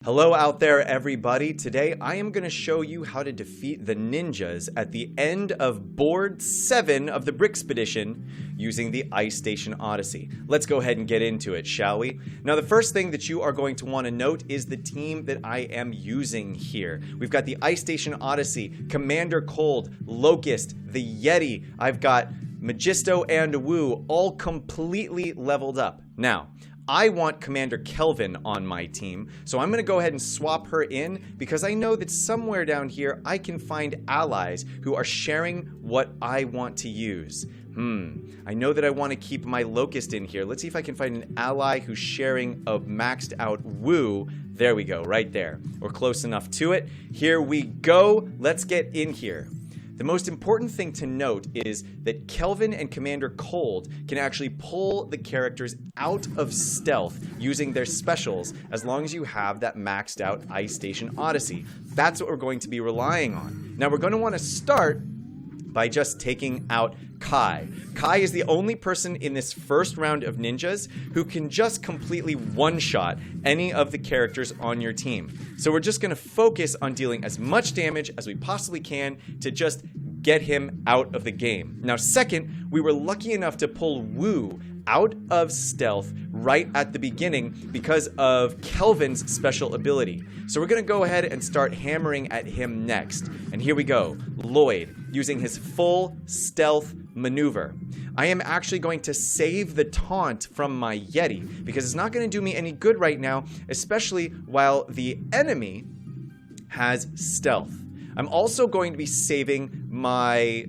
Hello out there, everybody. Today I am going to show you how to defeat the ninjas at the end of Board 7 of the Brixpedition using the Ice Station Odyssey. Let's go ahead and get into it, shall we? Now, the first thing that you are going to want to note is the team that I am using here. We've got the Ice Station Odyssey, Commander Cold, Locust, the Yeti. I've got Magisto and Wu all completely leveled up. Now, I want Commander Kelvin on my team, so I'm going to go ahead and swap her in because I know that somewhere down here I can find allies who are sharing what I want to use. I know that I want to keep my Locust in here. Let's see if I can find an ally who's sharing a maxed out Wu. There we go, right there. We're close enough to it. Here we go. Let's get in here. The most important thing to note is that Kelvin and Commander Cold can actually pull the characters out of stealth using their specials as long as you have that maxed out Ice Station Odyssey. That's what we're going to be relying on. Now we're going to want to start by just taking out Kai. Kai is the only person in this first round of ninjas who can just completely one-shot any of the characters on your team. So we're just going to focus on dealing as much damage as we possibly can to just get him out of the game. Now, second, we were lucky enough to pull Wu out of stealth right at the beginning because of Kelvin's special ability. So we're going to go ahead and start hammering at him next. And here we go. Lloyd, using his full stealth maneuver. I am actually going to save the taunt from my Yeti because it's not going to do me any good right now, especially while the enemy has stealth. I'm also going to be saving my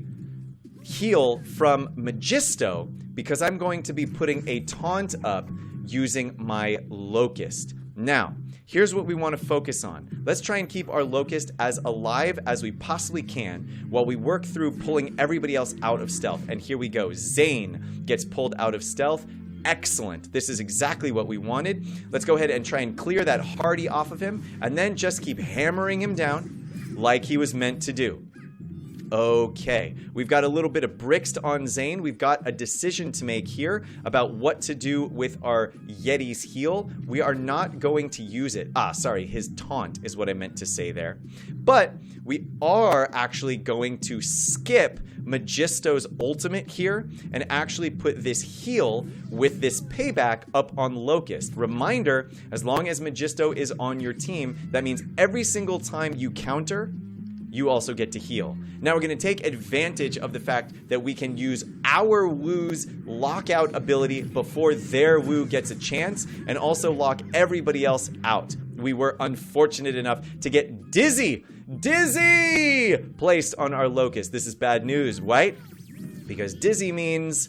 heal from Magisto because I'm going to be putting a taunt up using my Locust. Now, here's what we want to focus on. Let's try and keep our Locust as alive as we possibly can while we work through pulling everybody else out of stealth. And here we go. Zane gets pulled out of stealth. Excellent. This is exactly what we wanted. Let's go ahead and try and clear that Hardy off of him and then just keep hammering him down like he was meant to do. Okay, we've got a little bit of Brixed on Zane. We've got a decision to make here about what to do with our Yeti's heal. We are not going to use it. Sorry, his taunt is what I meant to say there. But we are actually going to skip Magisto's ultimate here and actually put this heal with this payback up on Locust. Reminder, as long as Magisto is on your team, that means every single time you counter, you also get to heal. Now we're going to take advantage of the fact that we can use our Wu's lockout ability before their Wu gets a chance and also lock everybody else out. We were unfortunate enough to get Dizzy placed on our Locust. This is bad news, right? Because Dizzy means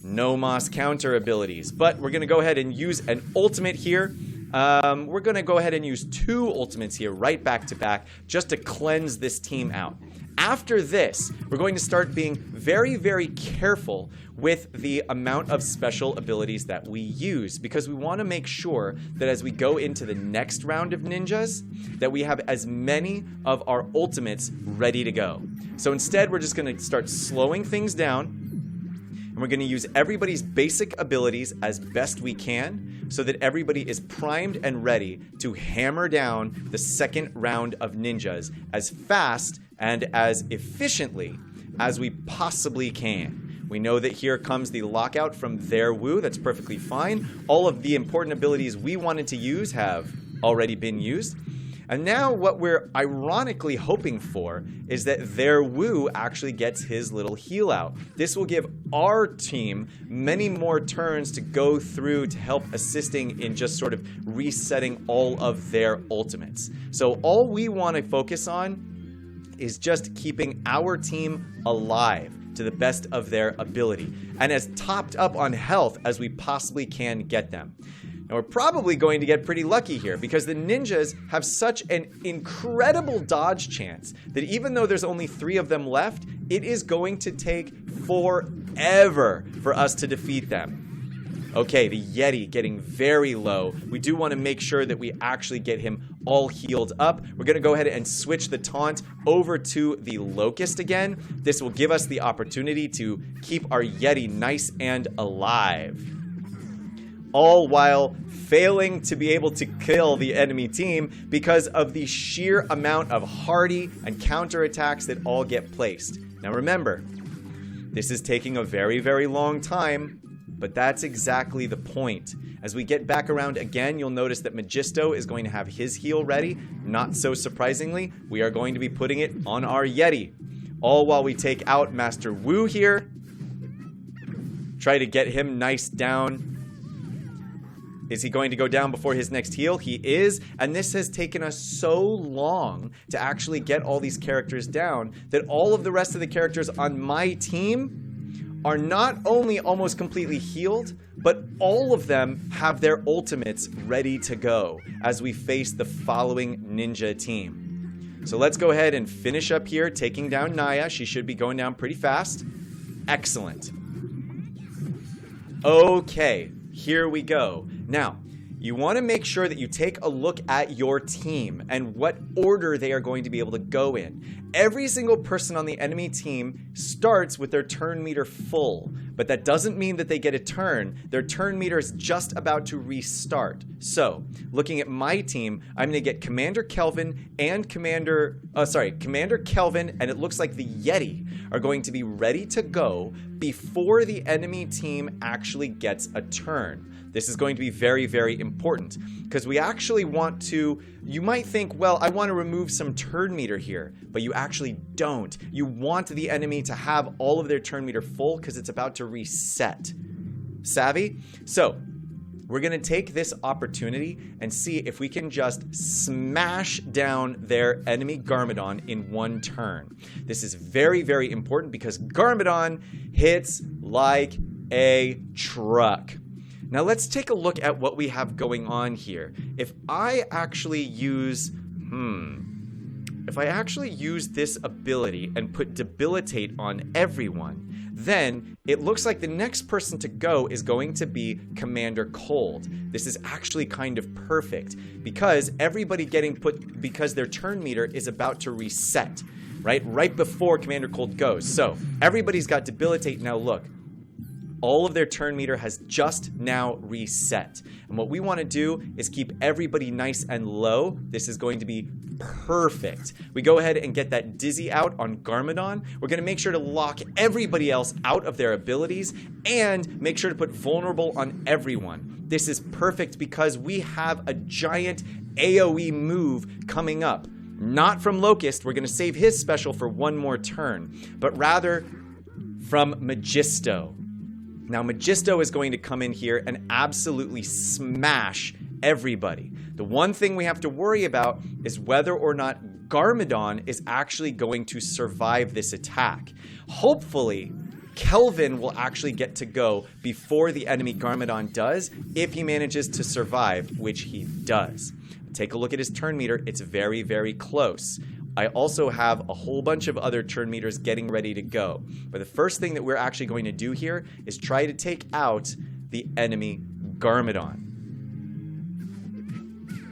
no Moss counter abilities. But we're going to go ahead and use an ultimate here. We're going to go ahead and use 2 ultimates here right back to back just to cleanse this team out. After this, we're going to start being very, very careful with the amount of special abilities that we use because we want to make sure that as we go into the next round of ninjas, that we have as many of our ultimates ready to go. So instead, we're just going to start slowing things down. And we're going to use everybody's basic abilities as best we can so that everybody is primed and ready to hammer down the second round of ninjas as fast and as efficiently as we possibly can. We know that here comes the lockout from their Wu. That's perfectly fine. All of the important abilities we wanted to use have already been used. And now what we're ironically hoping for is that their Wu actually gets his little heal out. This will give our team many more turns to go through to help assisting in just sort of resetting all of their ultimates. So all we want to focus on is just keeping our team alive to the best of their ability and as topped up on health as we possibly can get them. Now, we're probably going to get pretty lucky here because the ninjas have such an incredible dodge chance that even though there's only 3 of them left, it is going to take forever for us to defeat them. Okay, the Yeti getting very low. We do want to make sure that we actually get him all healed up. We're going to go ahead and switch the taunt over to the Locust again. This will give us the opportunity to keep our Yeti nice and alive. all while failing to be able to kill the enemy team because of the sheer amount of hardy and counterattacks that all get placed. Now remember, this is taking a very, very long time, but that's exactly the point. As we get back around again, you'll notice that Magisto is going to have his heal ready. Not so surprisingly, we are going to be putting it on our Yeti. All while we take out Master Wu here. Try to get him nice down. Is he going to go down before his next heal? He is, and this has taken us so long to actually get all these characters down that all of the rest of the characters on my team are not only almost completely healed, but all of them have their ultimates ready to go as we face the following ninja team. So let's go ahead and finish up here, taking down Naya. She should be going down pretty fast. Excellent. Okay, here we go. Now, you want to make sure that you take a look at your team and what order they are going to be able to go in. Every single person on the enemy team starts with their turn meter full, but that doesn't mean that they get a turn. Their turn meter is just about to restart. So, looking at my team, I'm going to get Commander Kelvin and Commander Kelvin, and it looks like the Yeti are going to be ready to go before the enemy team actually gets a turn. This is going to be very, very important because we actually want to, you might think, well, I want to remove some turn meter here, but you actually don't. You want the enemy to have all of their turn meter full because it's about to reset. Savvy? So, we're going to take this opportunity and see if we can just smash down their enemy Garmadon in one turn. This is very, very important because Garmadon hits like a truck. Now let's take a look at what we have going on here. If I actually use this ability and put debilitate on everyone, then it looks like the next person to go is going to be Commander Cold. This is actually kind of perfect because everybody because their turn meter is about to reset, right before Commander Cold goes. So everybody's got debilitate. Now look, all of their turn meter has just now reset. And what we want to do is keep everybody nice and low. This is going to be perfect. We go ahead and get that Dizzy out on Garmadon. We're going to make sure to lock everybody else out of their abilities and make sure to put vulnerable on everyone. This is perfect because we have a giant AoE move coming up. Not from Locust. We're going to save his special for one more turn, but rather from Magisto. Now, Magisto is going to come in here and absolutely smash everybody. The one thing we have to worry about is whether or not Garmadon is actually going to survive this attack. Hopefully, Kelvin will actually get to go before the enemy Garmadon does, if he manages to survive, which he does. Take a look at his turn meter. It's very, very close. I also have a whole bunch of other turn meters getting ready to go. But the first thing that we're actually going to do here is try to take out the enemy Garmadon.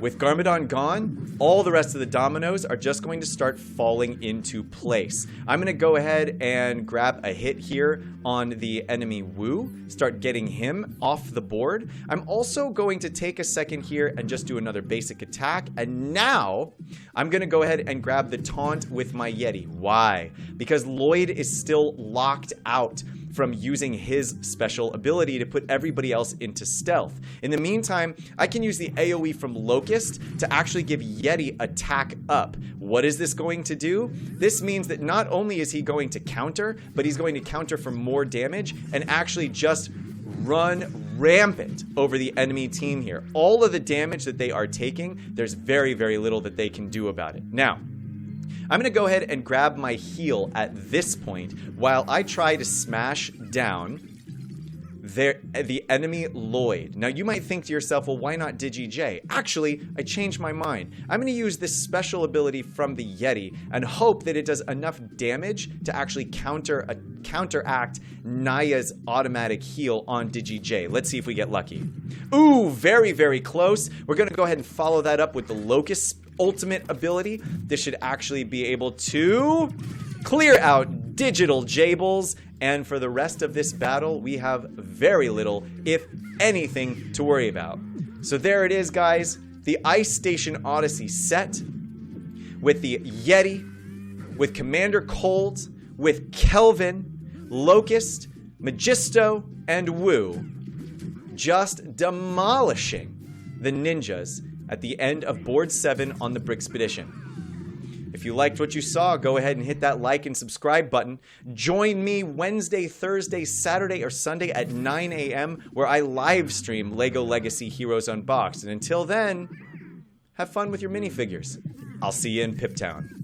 With Garmadon gone, all the rest of the dominoes are just going to start falling into place. I'm going to go ahead and grab a hit here on the enemy Wu, start getting him off the board. I'm also going to take a second here and just do another basic attack. And now I'm going to go ahead and grab the taunt with my Yeti. Why? Because Lloyd is still locked out from using his special ability to put everybody else into stealth. In the meantime, I can use the AoE from Locust to actually give Yeti attack up. What is this going to do? This means that not only is he going to counter, but he's going to counter for more damage and actually just run rampant over the enemy team here. All of the damage that they are taking, there's very, very little that they can do about it. Now, I'm going to go ahead and grab my heal at this point while I try to smash down the enemy Lloyd. Now, you might think to yourself, well, why not DigiJ? Actually, I changed my mind. I'm going to use this special ability from the Yeti and hope that it does enough damage to actually counteract Naya's automatic heal on DigiJ. Let's see if we get lucky. Ooh, very, very close. We're going to go ahead and follow that up with the Locust ultimate ability. This should actually be able to clear out Digital Jables And for the rest of this battle, we have very little, if anything, to worry about. So there it is, guys. The Ice Station Odyssey set with the Yeti, with Commander Cold, with Kelvin, Locust, Magisto, and Wu, just demolishing the ninjas at the end of Board 7 on the Brixpedition. If you liked what you saw, go ahead and hit that like and subscribe button. Join me Wednesday, Thursday, Saturday, or Sunday at 9 a.m. where I live stream LEGO Legacy Heroes Unboxed. And until then, have fun with your minifigures. I'll see you in Pip Town.